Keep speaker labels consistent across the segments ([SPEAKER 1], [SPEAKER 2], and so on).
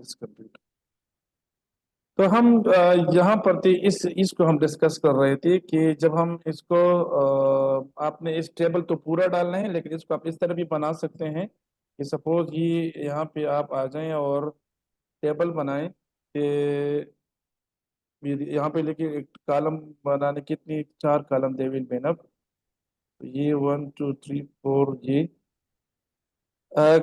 [SPEAKER 1] This complete. तो हम यहाँ पर थे, इसको हम डिस्कस कर रहे थे कि जब हम इसको आपने इस टेबल तो पूरा डालना है, लेकिन इसको आप इस तरह भी बना सकते हैं कि सपोज ये यहाँ पे आप आ जाएं और टेबल बनाएं कि यहाँ पे लेके एक कॉलम बनाने कितनी 4 column they will main up. ये 1 2 3 4 ये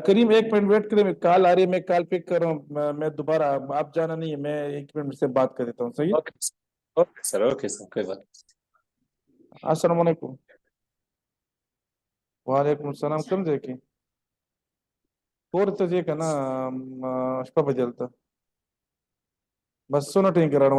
[SPEAKER 1] करीम 1 मिनट वेट करें, कॉल आ रही है, मैं कॉल पिक कर रहा हूँ। मैं दोबारा, आप जाना नहीं है, मैं 1 मिनट से बात कर देता हूँ, सही है?
[SPEAKER 2] ओके सर कोई बात।
[SPEAKER 1] अस्सलाम वालेकुम। वालेकुम सलाम। कम देखी पूर्त जी का ना अशपा बजलता बस सुनो ठीक है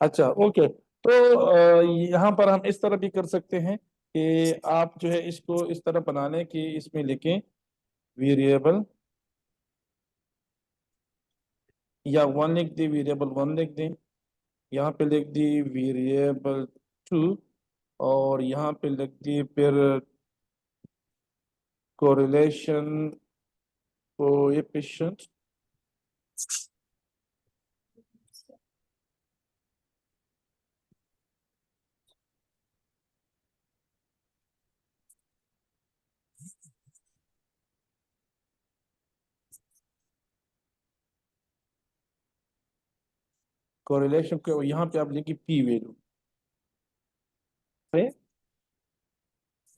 [SPEAKER 1] अच्छा ओके। तो यहाँ पर हम इस तरह भी कर सकते हैं कि आप जो है इसको इस तरह बना लें कि इसमें लिखें वेरिएबल या 1 लिख दें, वेरिएबल 1 लिख दें, यहाँ पे लिख दी वेरिएबल 2 और यहाँ पे लिख दी फिर कोरिलेशन कोएफिशिएंट कोरिलेशन को यहाँ पे आप लिखिए पी वैल्यू।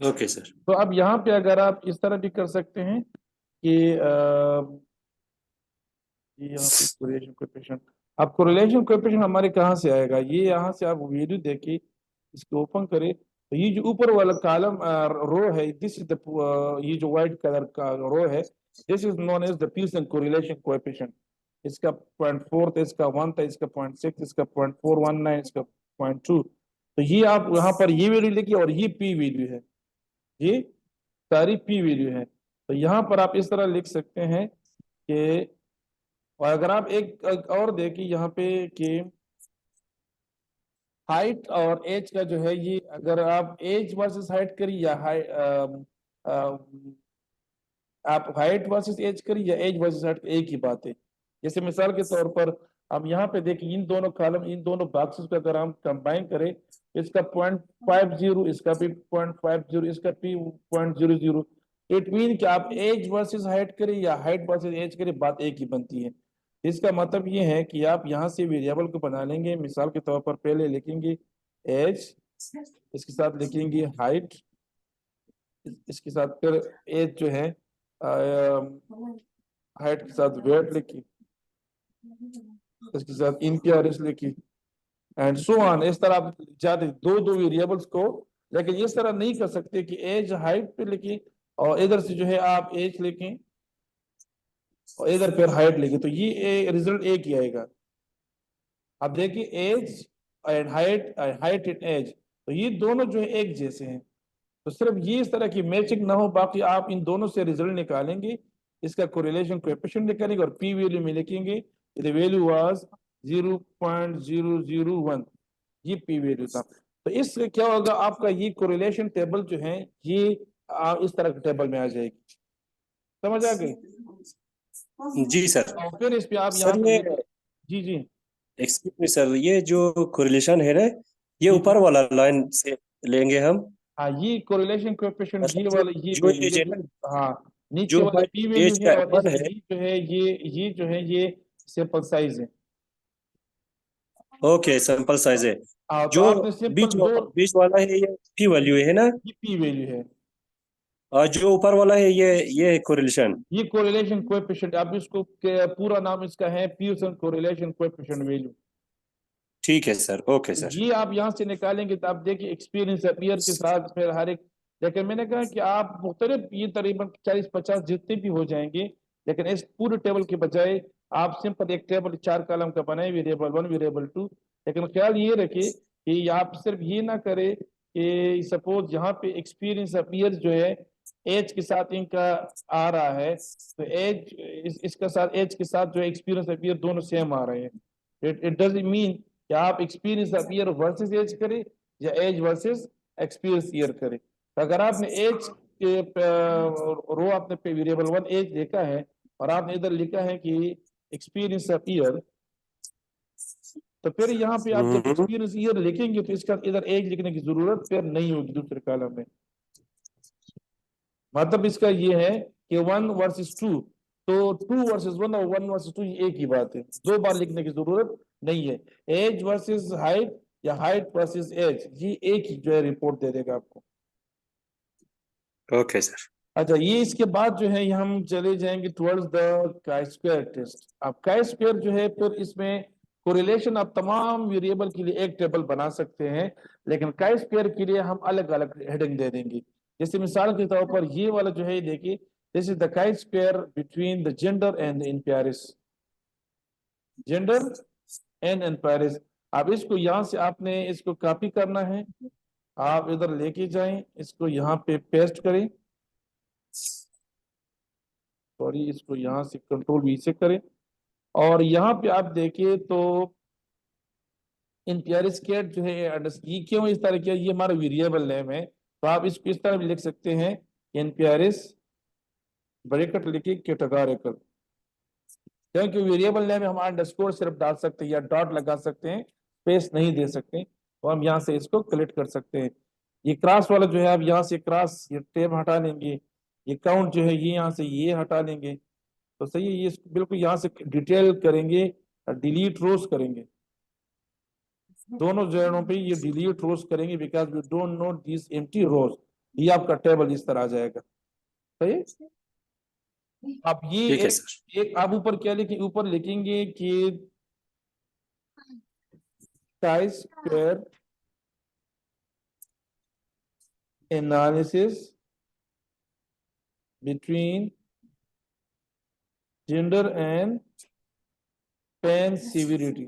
[SPEAKER 2] Okay sir.
[SPEAKER 1] तो अब यहाँ पे अगर आप इस तरह भी कर सकते हैं कि यहाँ पे कोरिलेशन कोएफिशिएंट, अब कोरिलेशन कोएफिशिएंट हमारे कहाँ से आएगा? ये यहाँ से आप वैल्यू देखिए, इसको ओपन करें तो ये जो ऊपर वाला कॉलम रो है, दिस इज द ये जो व्हाइट कलर का रो है, this is known as the Pearson correlation coefficient. इसका 0.4 था, इसका 1 था, इसका 0.6, इसका 0.419, इसका 0.2। तो ये आप यहाँ पर ये वैल्यू लिखिए और ये पी वैल्यू है, ये सारी पी वैल्यू है। तो यहाँ पर आप इस तरह लिख सकते हैं कि, और अगर आप एक और देखिए यहाँ पे कि हाइट और एज का जो है, ये अगर आप एज वर्सेस हाइट करिए या आप हाइट वर्सेस एज करिए या एज वर्सेस हाइट, एक ही बात है। जैसे मिसाल के तौर पर हम यहाँ पे देखिए इन दोनों कॉलम, इन दोनों बॉक्सेस को अगर हम कंबाइन करें, इसका 0.50, इसका भी 0.50, इसका भी 0.00, इट मीन कि आप एज वर्सेस हाइट करें या हाइट वर्सेस एज करें, बात एक ही बनती है। इसका मतलब ये है कि आप यहाँ से वेरिएबल को बना लेंगे। मिसाल के तौर पर पहले लिखेंगे एज, इसके साथ लिखेंगे हाइट, इसके साथ फिर एज जो है हाइट के साथ वेट लिखी, इसके साथ इनक्यारिस लिखी एंड सो ऑन। इस तरह आप जाते दो वेरिएबल्स को, लेकिन इस तरह नहीं कर सकते कि एज हाइट पे लिखी और इधर से जो है आप एज लिखें और इधर फिर हाइट लिखें, तो ये रिजल्ट एक ही आएगा। अब देखिए age and height, height and age, तो ये दोनों जो है एक जैसे हैं। तो सिर्फ ये इस तरह की मैचिंग ना हो, बाकी आप इन दोनों से रिजल्ट निकालेंगे, इसका कोरिलेशन कोएफिशिएंट निकालेंगे और पी वैल्यू में लिखेंगे द वैल्यू वाज 0.001, ये पी वैल्यू था। तो इससे क्या होगा, आपका ये कोरिलेशन टेबल जो है ये इस तरह के टेबल में आ जाएगी। समझ आ गई?
[SPEAKER 2] जी सर।
[SPEAKER 1] और फिर इस पे आप
[SPEAKER 2] सर
[SPEAKER 1] यहाँ
[SPEAKER 2] ये
[SPEAKER 1] जी जी
[SPEAKER 2] एक्सक्यूज मी सर, ये जो कोरिलेशन है ना, ये
[SPEAKER 1] जी
[SPEAKER 2] ऊपर वाला लाइन से लेंगे हम।
[SPEAKER 1] हाँ, ये कोरिलेशन कोएफिशिएंट ये
[SPEAKER 2] मतलब
[SPEAKER 1] वाला ये
[SPEAKER 2] जो
[SPEAKER 1] वैल्यू
[SPEAKER 2] एज है
[SPEAKER 1] ये,
[SPEAKER 2] ना,
[SPEAKER 1] हाँ नीचे
[SPEAKER 2] जो
[SPEAKER 1] वाला पी वैल्यू
[SPEAKER 2] एज
[SPEAKER 1] है
[SPEAKER 2] का
[SPEAKER 1] और
[SPEAKER 2] वन
[SPEAKER 1] इसका
[SPEAKER 2] है।
[SPEAKER 1] ये जो है ये जो है ये सैंपल साइज है।
[SPEAKER 2] ओके सैंपल साइज है।
[SPEAKER 1] हाँ, तो
[SPEAKER 2] जो
[SPEAKER 1] आपने सिंपल दो,
[SPEAKER 2] बीच वाला है ये पी वैल्यू है ना।
[SPEAKER 1] ये पी वैल्यू है।
[SPEAKER 2] जो ऊपर वाला है ये है कोरिलेशन।
[SPEAKER 1] ये कोरिलेशन कोएफिशिएंट, आप इसको पूरा नाम इसका है पियर्सन कोरिलेशन कोएफिशिएंट वैल्यू।
[SPEAKER 2] ठीक है सर, ओके सर।
[SPEAKER 1] ये आप यहाँ से निकालेंगे तो आप देखिए एक्सपीरियंस अपीयर के साथ फिर हर एक, लेकिन मैंने कहा कि आप मुख्तलिफ ये तकरीबन 40-50 जितने भी हो जाएंगे, लेकिन इस पूरे टेबल के बजाय आप सिंपल एक टेबल 4 कॉलम का बनाए, वेरिएबल 1 वेरिएबल 2। लेकिन ख्याल ये रखे कि आप सिर्फ ये ना करे कि सपोज यहाँ पे एक्सपीरियंस अपीयर जो है एज के साथ इनका आ रहा है, तो एज इसका साथ एज के साथ जो एक्सपीरियंस अपीयर दोनों सेम आ रहे हैं। इट डजंट मीन कि आप experience of year versus age करें या एज वर्सेस एक्सपीरियंस ईयर करें। तो अगर आपने एज के रो आपने पे वेरिएबल 1 एज लिखा है और आपने इधर लिखा है कि एक्सपीरियंस ऑफ ईयर, तो फिर यहाँ पे आप जब एक्सपीरियंस ईयर लिखेंगे तो इसका इधर एज लिखने की जरूरत फिर नहीं होगी दूसरे कॉलम में। मतलब इसका ये है कि 1 वर्सेस 2, तो 2 वर्सेस 1 और 1 वर्सेस 2 एक ही बात है, 2 बार लिखने की जरूरत नहीं है। एज वर्सेस हाइट या हाइट वर्सेस एज, ये एक ही जो है रिपोर्ट दे देगा आपको।
[SPEAKER 2] Okay sir.
[SPEAKER 1] अच्छा, ये इसके बाद जो है हम चले जाएंगे towards the chi square test. अब काई स्क्वायर जो है फिर इसमें कोरिलेशन आप तमाम वेरिएबल के लिए एक टेबल बना सकते हैं, लेकिन काई स्क्वायर के लिए हम अलग अलग हेडिंग दे देंगे। जैसे मिसाल के तौर पर ये वाला जो है देखिए, this is the chi square between the gender and impairs, gender and impairs. अब इसको यहाँ से आपने इसको कॉपी करना है, आप इधर लेके जाएं, इसको यहाँ पे पेस्ट करें, सॉरी इसको यहाँ से कंट्रोल वी से करें, और यहाँ पे आप देखिए तो इम्पेयरिस कैट जो है ये क्यों इस तरह किया, ये हमारा वेरिएबल नेम है, तो आप इसको इस तरह भी लिख सकते हैं इम्पेयरिस ब्रैकेट लिखिए कैटेगोरिकल, क्योंकि वेरिएबल नेम में हम अंडरस्कोर सिर्फ डाल सकते हैं या डॉट लगा सकते हैं, स्पेस नहीं दे सकते, तो हम यहाँ से इसको क्लिक कर सकते हैं। ये क्रॉस वाला जो है आप यहाँ से क्रॉस ये टेब हटा लेंगे, ये काउंट जो है ये यहाँ से ये हटा लेंगे, तो सही है। ये बिल्कुल यहाँ से डिटेल करेंगे, डिलीट रोज करेंगे, दोनों जगहों पे ये डिलीट रोज करेंगे, because we don't know this empty rows. ये आपका टेबल इस तरह आ जाएगा, सही है। अब ये
[SPEAKER 2] ठीक है सर।
[SPEAKER 1] एक आप ऊपर क्या लिखेंगे, ऊपर लिखेंगे कि chi square analysis between gender and pain severity,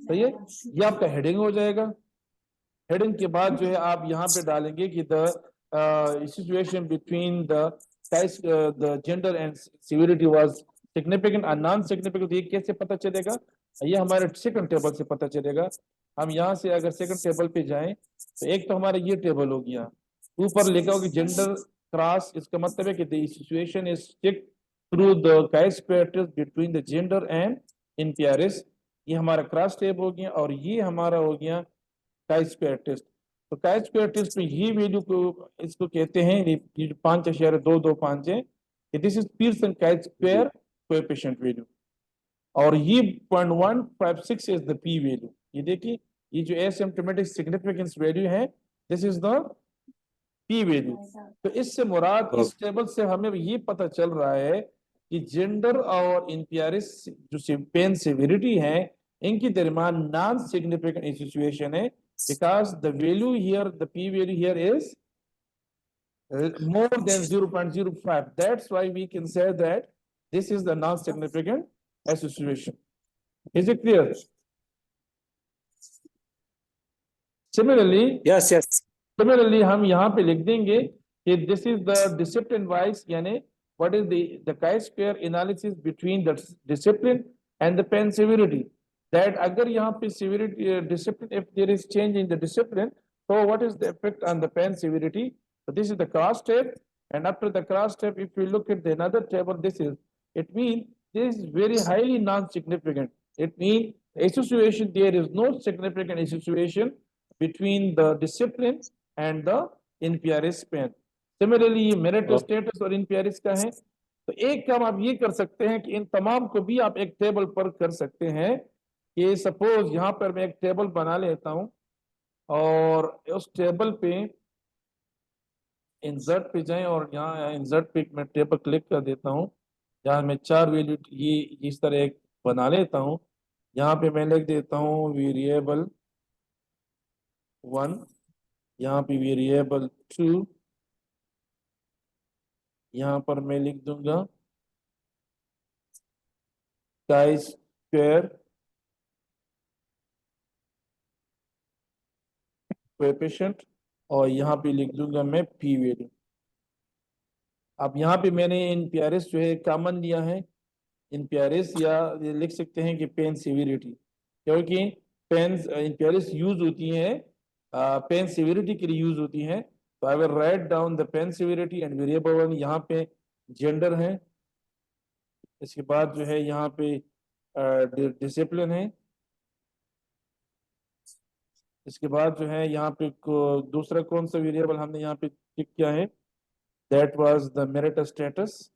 [SPEAKER 1] सही है। ये आपका हेडिंग हो जाएगा। हेडिंग के बाद जो है आप यहाँ पे डालेंगे कि the situation between the gender and severity was significant और नॉन सिग्निफिकेंट। ये कैसे पता चलेगा, ये हमारे सेकंड टेबल से पता चलेगा। हम यहाँ से अगर सेकंड टेबल पे जाएं तो एक तो हमारा ये टेबल हो गया, ऊपर लिखा होगा जेंडर क्रॉस, इसका मतलब है कि the situation is check through the chi square test between the gender and impairs, ये हमारा क्रॉस टेब हो गया, और ये हमारा हो गया काई स्क्वायर टेस्ट। तो काई स्क्वायर टेस्ट में ये वैल्यू को इसको कहते हैं, ये 5.225 है, this is Pearson chi square coefficient value, और ये 0.156 इज द पी वैल्यू। ये देखिए ये जो एसिम्प्टोमेटिक सिग्निफिकेंस वैल्यू है, this is the P value. तो इससे मुराद इस टेबल से हमें ये पता चल रहा है कि जेंडर और इम्पेयरिस जो पेन सिवियरिटी है इनकी दरमियान नॉन सिग्निफिकेंट सिचुएशन है, because the value here, the p value here is more than 0.05. That's why we can say that this is the non-significant association. Is it clear? Similarly,
[SPEAKER 2] yes.
[SPEAKER 1] similarly हम यहाँ पे लिख देंगे कि this is the discipline wise, यानी what is the chi-square analysis between the discipline and the pen severity. That अगर यहाँ पे severity discipline, if there is change in the discipline, so what is the effect on the pen severity? So this is the cross tab, and after the cross tab, if we look at the another table, this is, it means this is very highly non-significant. It means association, there is no significant association between the discipline and the impairment pen. Similarly, marital status और impairment का है, तो एक काम आप ये कर सकते हैं कि इन तमाम को भी आप एक टेबल पर कर सकते हैं, कि सपोज यहाँ पर मैं एक टेबल बना लेता हूं, और उस टेबल पे इंसर्ट पे जाएं और यहाँ इंसर्ट पे मैं टेबल क्लिक कर देता हूँ। यहाँ मैं 4 वैल्यू ये इस तरह एक बना लेता हूँ। यहाँ पे मैं लिख देता हूँ वेरिएबल 1, यहाँ पे वेरिएबल 2, यहाँ पर मैं लिख दूंगा काई स्क्वायर कोएफिशिएंट, और यहाँ पे लिख दूंगा मैं पी वैल्यू। अब यहाँ पे मैंने इन पेयर्स जो है कॉमन लिया है, इन पेयर्स, या ये लिख सकते हैं कि पेन सिविरिटी, क्योंकि पेन इन पेयर्स यूज होती हैं पेन सिविरिटी के लिए यूज होती हैं। तो I will write down the pain severity and variable 1 यहाँ पे जेंडर है। इसके बाद जो है यहाँ पे डिसिप्लिन है। इसके बाद जो है यहाँ पे दूसरा कौन सा वेरिएबल हमने यहाँ पे टिक किया है, that was the merit status.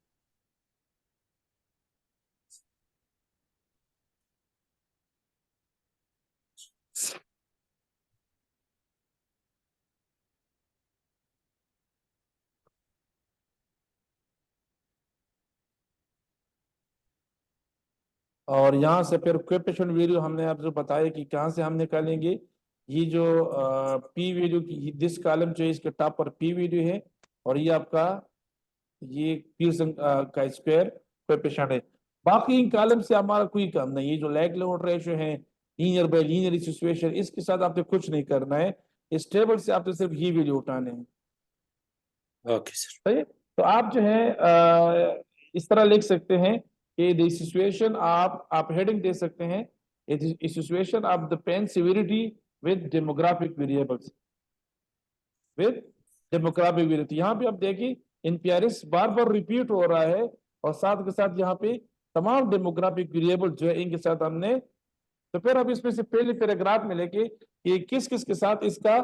[SPEAKER 1] और यहाँ से फिर कोएफिशिएंट वैल्यू हमने आप जो बताया कि कहाँ से हम निकालेंगे, ये जो पी वैल्यू की दिस कॉलम जो है इसके टॉप पर पी वैल्यू है, और ये आपका ये पीयरसन का स्क्वायर कोएफिशिएंट है। बाकी इन कॉलम से हमारा कोई काम नहीं। ये जो लाइक्लीहुड रेशियो है, लीनियर बाय लीनियर सिचुएशन, इसके साथ आपने कुछ नहीं करना है। इस टेबल से आपने सिर्फ ये वैल्यू उठाने हैं।
[SPEAKER 2] Okay sir.
[SPEAKER 1] सही है? तो आप जो है इस तरह लिख सकते हैं कि द सिचुएशन, आप हेडिंग दे सकते हैं situation of the pain severity with demographic variables, with demographic variable. यहाँ पे आप देखिए इन पेयर्स बार बार रिपीट हो रहा है, और साथ के साथ यहाँ पे तमाम डेमोग्राफिक वेरिएबल जो है इनके साथ हमने, तो फिर अब इसमें से पहले पैराग्राफ में लेके कि किस किस के साथ इसका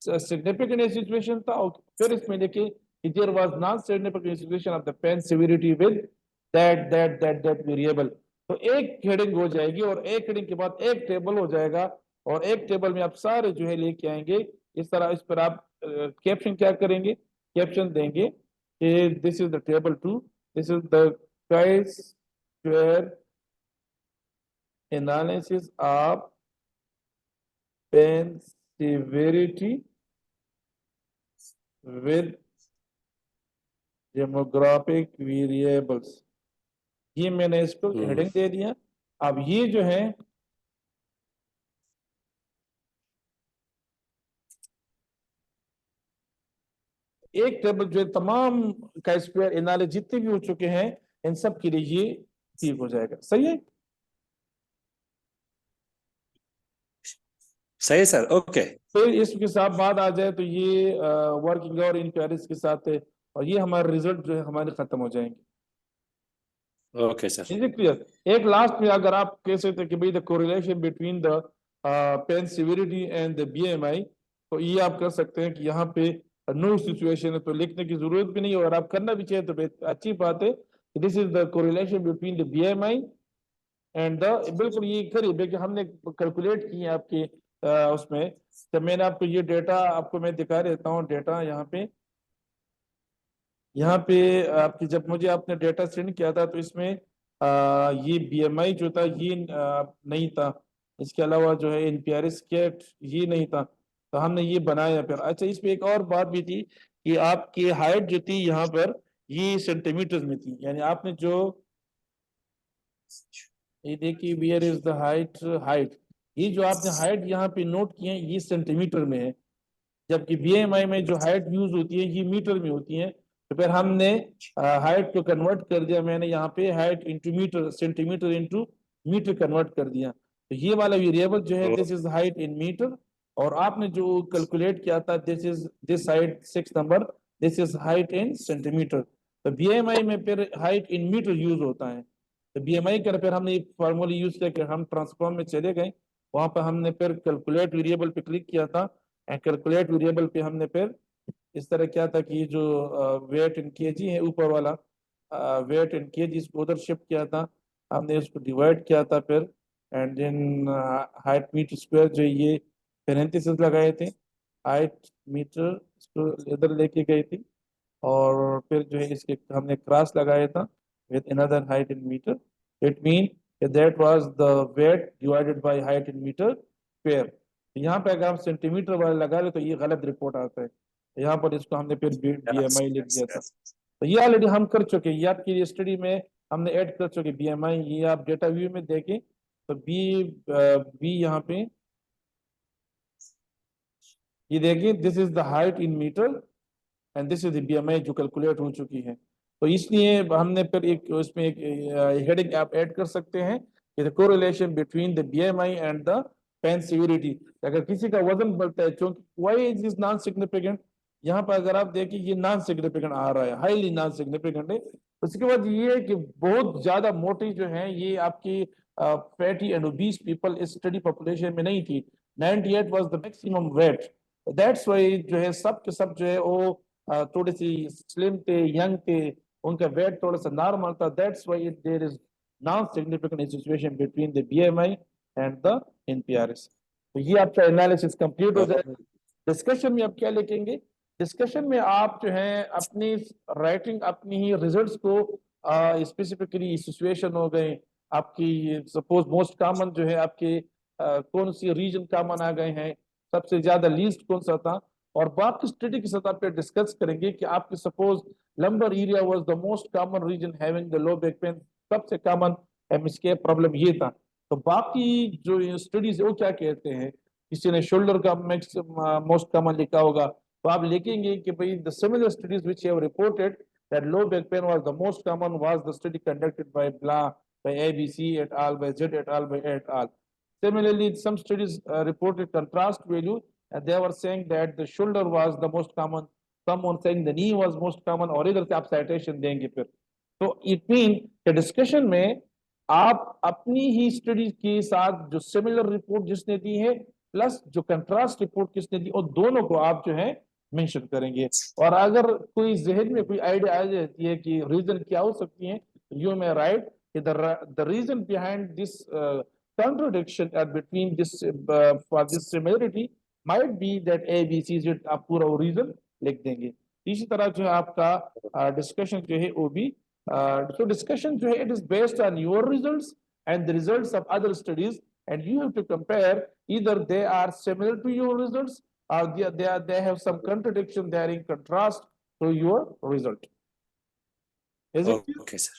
[SPEAKER 1] सिग्निफिकेंट सिचुएशन था, और फिर इसमें लेके there was non significant situation of the pain severity with that variable. तो एक हेडिंग हो जाएगी, और एक हेडिंग के बाद एक टेबल हो जाएगा, और एक टेबल में आप सारे जो है लेके आएंगे। इस तरह इस पर आप कैप्शन क्या करेंगे, कैप्शन देंगे कि this is the table 2, this is the price square analysis of pain severity with demographic variables। ये मैंने इसको हेडिंग दे दिया। अब ये जो है एक टेबल जो है तमाम का स्क्वायर एनालिसिस जितने भी हो चुके हैं इन सब के लिए ये ठीक हो जाएगा। सही है?
[SPEAKER 2] सही है सर। ओके।
[SPEAKER 1] फिर इसके साथ बाद आ जाए तो ये वर्किंग और इन पेयर्स के साथ है, और ये हमारे रिजल्ट जो है हमारे खत्म हो जाएंगे।
[SPEAKER 2] Okay sir.
[SPEAKER 1] Is it clear? एक लास्ट में अगर आप कह सकते हैं कि भाई the correlation between the pain severity and the BMI, तो ये आप कर सकते हैं कि यहाँ पे नो सिचुएशन है तो लिखने की जरूरत भी नहीं, और आप करना भी चाहिए तो अच्छी बात है। This is the correlation between the BMI and the, बिल्कुल ये करिए क्योंकि हमने कैलकुलेट किए आपके उसमें। तो मैंने आपको ये डेटा आपको मैं दिखा देता हूँ, डेटा यहाँ पे आपकी जब मुझे आपने डेटा सेंड किया था तो इसमें ये बीएमआई जो था ये नहीं था। इसके अलावा जो है एनपीआरएस कैट ये नहीं था, तो हमने ये बनाया फिर। अच्छा, इसमें एक और बात भी थी कि आपकी हाइट जो थी यहाँ पर ये सेंटीमीटर में थी, यानी आपने जो ये देखिए वेयर इज द हाइट, ये जो आपने हाइट यहाँ पे नोट किए हैं ये सेंटीमीटर में है, जबकि बीएमआई में जो हाइट यूज होती है ये मीटर में होती है। तो फिर हमने हाइट को कन्वर्ट कर दिया, मैंने यहाँ पे height into meter, centimeter into meter convert कर दिया। तो ये वाला वेरिएबल जो है this is height in meter, और आपने जो कैलकुलेट किया था this height 6 number, this is height in centimeter. तो बीएमआई में फिर हाइट इन मीटर यूज होता है। तो बीएमआई का फिर हमने फॉर्मूला यूज किया कि हम ट्रांसफॉर्म में चले गए, वहां पर हमने फिर कैलकुलेट वेरिएबल पे क्लिक किया था, कैलकुलेट वेरिएबल पे हमने फिर इस तरह क्या था कि जो वेट इन केजी है ऊपर वाला वेट इन केजी इसको उधर शिफ्ट किया था, हमने इसको डिवाइड किया था फिर, and then height meter square जो ये पेरेंथेसिस लगाए थे, हाइट मीटर इसको इधर लेके गई थी, और फिर जो है इसके हमने क्रॉस लगाया था with another height in meter. It mean that was the weight divided by height in meter square. यहाँ पे अगर हम सेंटीमीटर वाला लगा ले तो ये गलत रिपोर्ट आता है, यहाँ पर इसको हमने फिर
[SPEAKER 2] Yes,
[SPEAKER 1] बीएमआई लिख
[SPEAKER 2] yes,
[SPEAKER 1] दिया था।
[SPEAKER 2] yes.
[SPEAKER 1] तो ये ऑलरेडी हम कर चुके हैं, ये आपकी स्टडी में हमने ऐड कर चुके बीएमआई। ये आप डेटा व्यू में देखें तो बी यहाँ पे ये देखिए, this is the height in meter and this is the BMI जो कैलकुलेट हो चुकी है। तो इसलिए हमने फिर एक उसमें एक हेडिंग आप ऐड कर सकते हैं कि the correlation between the BMI and the pain severity. अगर किसी का वजन बढ़ता है, क्योंकि why is is non significant, यहाँ पर अगर आप देखिए ये नॉन सिग्निफिकेंट आ रहा है, हाईली नॉन सिग्निफिकेंट है। उसके बाद ये है कि बहुत ज्यादा मोटी जो है ये आपकी फैटी एंड ओबीस पीपल इस स्टडी पॉपुलेशन में नहीं थी। 98 was the maximum weight. That's why जो है सब के सब जो है वो थोड़ी सी स्लिम थे, यंग थे, उनका वेट थोड़ा सा नॉर्मल था। That's why there is non significant association between the BMI and the NPRS. तो ये आपका एनालिसिस कंप्लीट हो जाएगा। डिस्कशन में आप क्या लिखेंगे? डिस्कशन में आप जो है अपनी राइटिंग अपनी ही रिजल्ट्स को स्पेसिफिकली सिचुएशन हो गए आपकी, सपोज मोस्ट कॉमन जो है आपके कौन सी रीजन कॉमन आ गए हैं, सबसे ज्यादा लीस्ट कौन सा था, और बाकी स्टडी की सतह पे डिस्कस करेंगे कि आपके suppose lumbar area was the most common reason having the low back pain, सबसे कॉमन एमएसके प्रॉब्लम ये था। तो बाकी जो स्टडीज वो क्या कहते हैं, किसी ने शोल्डर का मोस्ट कॉमन लिखा होगा, तो आप लिखेंगे कि भाई the similar studies which have reported that low back pen was the most common was the study conducted by blah by ABC et al, by Z et al, by et al. Similarly, some studies reported contrast value, and they were saying that the shoulder was the most common, someone saying the knee was most common, और इधर से आप citation देंगे फिर। तो it mean कि discussion में आप अपनी ही स्टडी के साथ जो सिमिलर रिपोर्ट जिसने दी है प्लस जो कंट्रास्ट रिपोर्ट किसने दी, और दोनों को आप जो है मेंशन करेंगे। और अगर कोई जहन में कोई आइडिया आ जाती है कि रीजन क्या हो सकती है, you may right the reason behind this contradiction between this for this similarity might be that A, B, C, Z, आप पूरा रीजन लिख देंगे। इसी तरह जो है आपका डिस्कशन जो है वो भी तो डिस्कशन जो है it is based on your results and the results of other studies, and you have to compare either they are similar to your results or they have some contradiction, they are in contrast to your result. Is it clear?
[SPEAKER 2] Okay, sir.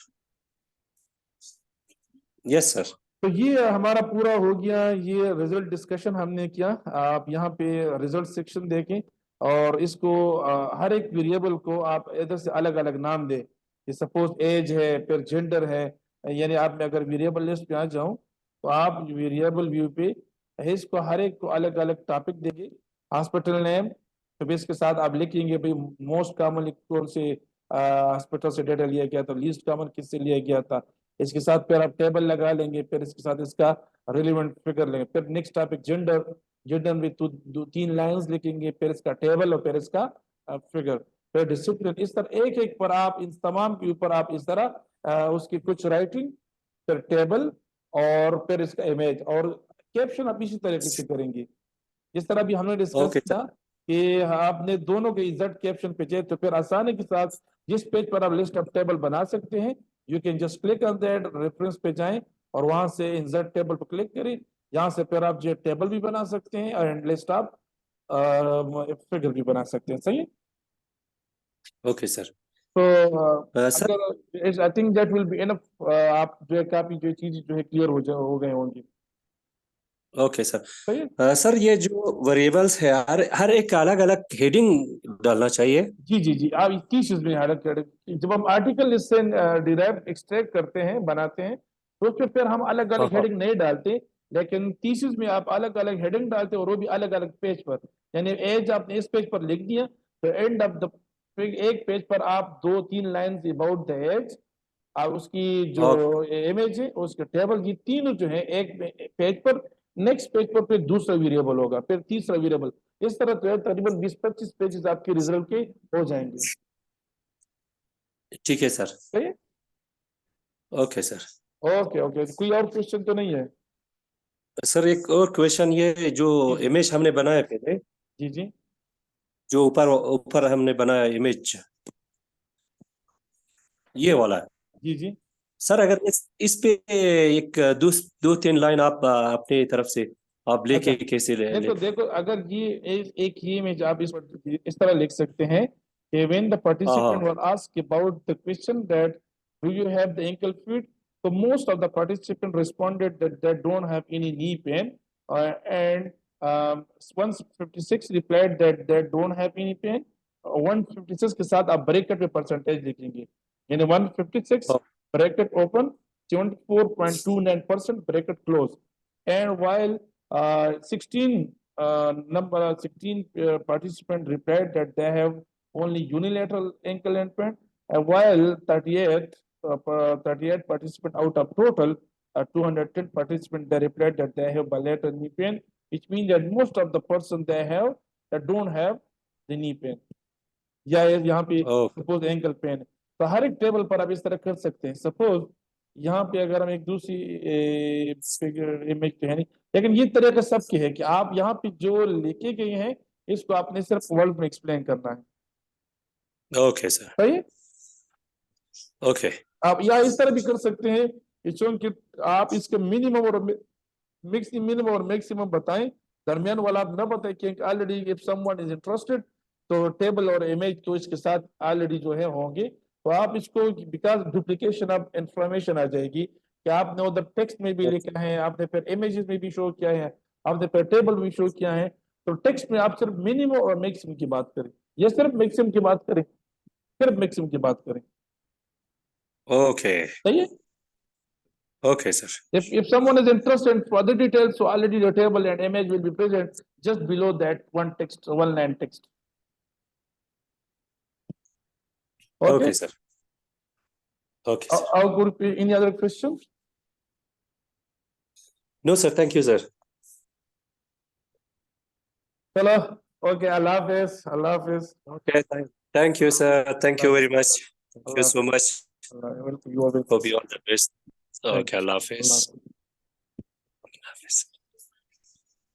[SPEAKER 2] Yes, sir.
[SPEAKER 1] तो ये हमारा पूरा हो गया, ये result discussion हमने किया। आप यहाँ पे रिजल्ट सेक्शन देखें और इसको हर एक वेरिएबल को आप इधर से अलग अलग नाम दें। सपोज एज है, फिर जेंडर है, यानी आप मैं अगर वेरिएबल लिस्ट पे आ जाऊं तो आप वेरिएबल व्यू पे इसको हर एक को अलग अलग टॉपिक देंगे। हॉस्पिटल नेम, तो इसके साथ आप लिखेंगे भाई मोस्ट कॉमन कौन से हॉस्पिटल से डेटा लिया गया था, लीस्ट कॉमन किससे लिया गया था। इसके साथ फिर आप टेबल लगा लेंगे, फिर इसके साथ इसका रिलेवेंट फिगर लेंगे। फिर नेक्स्ट टॉपिक जेंडर, जेंडर में तीन लाइंस लिखेंगे, फिर इसका टेबल और फिर इसका फिगर। फिर डिसिप्लिन, इस तरह एक एक पर आप इन तमाम के ऊपर आप इस तरह उसकी कुछ राइटिंग, फिर टेबल और फिर इसका इमेज और कैप्शन आप इसी तरीके से करेंगे जिस तरह भी हमने डिस्कस
[SPEAKER 2] Okay,
[SPEAKER 1] किया
[SPEAKER 2] sir.
[SPEAKER 1] कि आपने दोनों के इज्जत कैप्शन पे चाहिए, तो फिर आसानी के साथ जिस पेज पर आप लिस्ट ऑफ टेबल बना सकते हैं, you can just click on that, reference पे जाएं और वहां से इंसर्ट टेबल पर क्लिक करें। यहाँ से फिर आप जो टेबल भी बना सकते हैं और लिस्ट ऑफ फिगर भी बना सकते हैं। सही है?
[SPEAKER 2] Okay, sir.
[SPEAKER 1] तो
[SPEAKER 2] Sir.
[SPEAKER 1] अगर I think that will be enough, आप जो है काफी जो चीज जो है क्लियर हो गए होंगी।
[SPEAKER 2] Okay sir.
[SPEAKER 1] सही है?
[SPEAKER 2] सर ये जो वेरिएबल्स है हर एक का अलग अलग हेडिंग डालना चाहिए।
[SPEAKER 1] जी जी जी, आप किस चीज में हाईलाइट करें, जब हम आर्टिकल इससे डिराइव एक्सट्रैक्ट करते हैं बनाते हैं तो उसमें फिर हम अलग
[SPEAKER 2] हाँ
[SPEAKER 1] अलग
[SPEAKER 2] हाँ।
[SPEAKER 1] हेडिंग नहीं डालते, लेकिन थीसिस में आप अलग अलग हेडिंग डालते हैं और वो भी अलग अलग पेज पर। यानी एज आपने इस पेज पर लिख दिया तो एंड ऑफ द एक पेज पर आप दो तीन लाइंस अबाउट द एज और उसकी जो
[SPEAKER 2] ओके
[SPEAKER 1] इमेज है उसके टेबल, ये तीनों जो है एक पेज पर, नेक्स्ट पेज पर फिर दूसरा वेरिएबल होगा, फिर तीसरा वेरिएबल। इस तरह जो है तकरीबन 20-25 पेजेस आपके रिजल्ट के हो जाएंगे।
[SPEAKER 2] ठीक है सर।
[SPEAKER 1] सही है?
[SPEAKER 2] Okay sir.
[SPEAKER 1] ओके ओके, कोई और क्वेश्चन तो नहीं है?
[SPEAKER 2] सर एक और क्वेश्चन, ये जो
[SPEAKER 1] जी
[SPEAKER 2] इमेज हमने बनाया पहले,
[SPEAKER 1] जी जी
[SPEAKER 2] जो ऊपर ऊपर हमने बनाया इमेज, ये वाला है
[SPEAKER 1] जी जी
[SPEAKER 2] सर। अगर इस पे एक दो तीन लाइन आप अपनी तरफ से आप
[SPEAKER 1] अच्छा
[SPEAKER 2] लेके कैसे ले
[SPEAKER 1] देखो देखो, अगर ये एक ही इमेज आप इस तरह लिख सकते हैं कि when the
[SPEAKER 2] हाँ
[SPEAKER 1] participant
[SPEAKER 2] हाँ।
[SPEAKER 1] was asked about the question that do you have the ankle feet, so most of the participants responded that they don't have any knee pain, and 156 replied that they don't have any pain. 156 के साथ आप bracket में percentage लिखेंगे, यानी 156
[SPEAKER 2] हाँ,
[SPEAKER 1] bracket open, 74.29% bracket close, and while 16 participants replied that they have only unilateral ankle implant, while 38 participants out of total 210 participants they replied that they have bilateral knee pain, which means that most of the person they have that don't have the knee pain, या यहाँ पे
[SPEAKER 2] okay
[SPEAKER 1] suppose ankle pen है। तो हर एक table पर आप इस तरह कर सकते हैं। सपोज यहाँ पे अगर हम एक दूसरी इमेज तो है नहीं, लेकिन ये तरह का सबके है कि आप यहाँ पे जो लेके गए हैं इसको आपने सिर्फ वर्ड में एक्सप्लेन करना है।
[SPEAKER 2] Okay sir.
[SPEAKER 1] सही है?
[SPEAKER 2] ओके
[SPEAKER 1] आप या इस तरह भी कर सकते हैं कि चूंकि आप इसके मिनिमम और मैक्सिमम बताएं, दरमियान वाला आप ना बताएं, क्योंकि already if someone is interested तो टेबल और इमेज तो इसके साथ ऑलरेडी जो है होंगे, तो आप इसको बिकॉज डुप्लीकेशन ऑफ इंफॉर्मेशन आ जाएगी कि आपने उधर टेक्स्ट में भी लिखा है, आपने फिर इमेजेस में भी शो किया है, आपने फिर टेबल में शो किया है, तो टेक्स्ट में आप सिर्फ मिनिमम और मैक्सिमम की बात करें, या सिर्फ मैक्सिमम की बात करें, सिर्फ मैक्सिमम की बात करें।
[SPEAKER 2] ओके
[SPEAKER 1] सही है?
[SPEAKER 2] Okay sir.
[SPEAKER 1] If someone is interested in further details, so already the table and image will be present just below that one text, one line text. Okay.
[SPEAKER 2] Okay sir. Okay sir.
[SPEAKER 1] How could any other questions?
[SPEAKER 2] No sir, thank you sir.
[SPEAKER 1] Hello. Okay. Allah Hafiz. Allah Hafiz.
[SPEAKER 2] Okay, thank you sir, thank you very much, thank you
[SPEAKER 1] Allah
[SPEAKER 2] so much,
[SPEAKER 1] Hafiz. You are welcome.
[SPEAKER 2] Hope you all the best.
[SPEAKER 1] Thank
[SPEAKER 2] okay,
[SPEAKER 1] you.
[SPEAKER 2] Allah
[SPEAKER 1] Allah
[SPEAKER 2] हाफिज।
[SPEAKER 1] Hafiz.